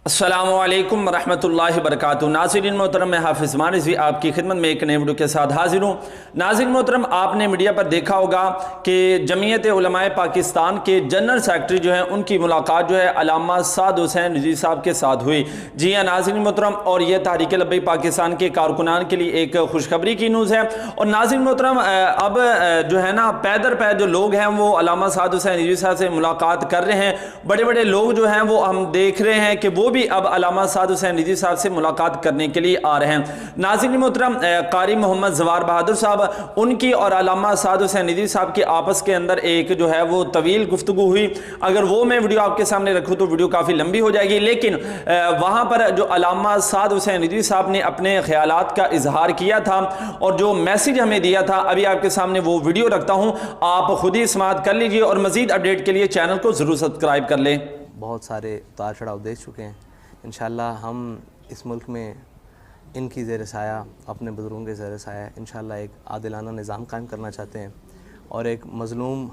अस्सलामुअलैकुम रहमतुल्लाहि वबरकातुहू। नाज़रीन मोहतरम, मैं हाफिज़ मानिज़ी आपकी खिदमत में एक नए वीडियो के साथ हाजिर हूँ। नाज़रीन मोहतरम, आपने मीडिया पर देखा होगा कि जमीयत उलमाए पाकिस्तान के जनरल सेक्रेटरी जो हैं उनकी मुलाकात जो है अल्लामा साद हुसैन रिज़वी साहब के साथ हुई। जी हाँ नाज़रीन मोहतरम, और यह तहरीक लब्बैक पाकिस्तान के कारकुनान के लिए एक खुशखबरी की न्यूज़ है। और नाज़रीन मोहतरम, अब जो है ना पैदर पैद जो लोग हैं वो अल्लामा साद हुसैन रिज़वी साहब से मुलाकात कर रहे हैं। बड़े बड़े लोग जो हैं वो हम देख रहे हैं कि वो भी अब अल्लामा साद हुसैन रिज़वी साहब से मुलाकात करने के लिए आ रहे हैं। नाज़रीन मोहतरम, कारी मोहम्मद जवार बहादुर साहब, उनकी और अल्लामा साद हुसैन रिज़वी साहब की आपस के अंदर एक जो है वो तवील गुफ्तगू हुई। अगर वो मैं वीडियो आपके सामने रखूँ तो वीडियो काफ़ी लंबी हो जाएगी, लेकिन वहाँ पर जो अल्लामा साद हुसैन रिज़वी साहब ने अपने ख्यालात का इजहार किया था और जो मैसेज हमें दिया था, अभी आपके सामने वो वीडियो रखता हूँ, आप खुद ही समाअत कर लीजिए और मज़ीद अपडेट के लिए चैनल को ज़रूर सब्सक्राइब कर लें। बहुत सारे उतार चढ़ाव देख चुके हैं। इंशाअल्लाह हम इस मुल्क में इनकी ज़ेर साया, अपने बुज़ुर्गों के ज़ेर साया इंशाअल्लाह एक आदिलाना निज़ाम कायम करना चाहते हैं और एक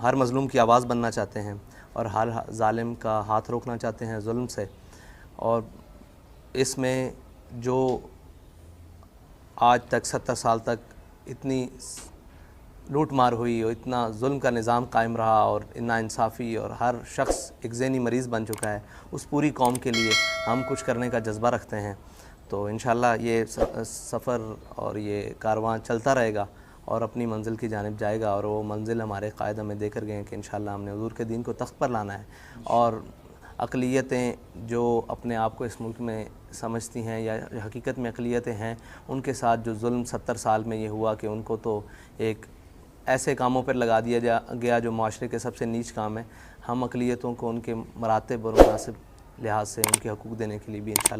हर मज़लूम की आवाज़ बनना चाहते हैं और हर ज़ालिम का हाथ रोकना चाहते हैं जुल्म से। और इसमें जो आज तक 70 साल तक इतनी लूट मार हुई और इतना जुल्म का निज़ाम कायम रहा और नाइंसाफ़ी और हर शख्स एक ज़हनी मरीज़ बन चुका है, उस पूरी कौम के लिए हम कुछ करने का जज्बा रखते हैं। तो इंशाअल्लाह ये सफ़र और ये कारवां चलता रहेगा और अपनी मंजिल की जानिब जाएगा। और वो मंजिल हमारे कायद हमें देकर गए हैं कि इंशाअल्लाह हमने हुज़ूर के दीन को तख्त पर लाना है। और अक़लियतें जो अपने आप को इस मुल्क में समझती हैं या हकीकत में अक़लियतें हैं, उनके साथ जो जुल्म 70 साल में ये हुआ कि उनको तो एक ऐसे कामों पर लगा दिया गया जो माशरे के सबसे नीच काम है। हम अक़लियतों को उनके मरातब और मुनासिब लिहाज से उनके हकूक़ देने के लिए भी इंशाअल्लाह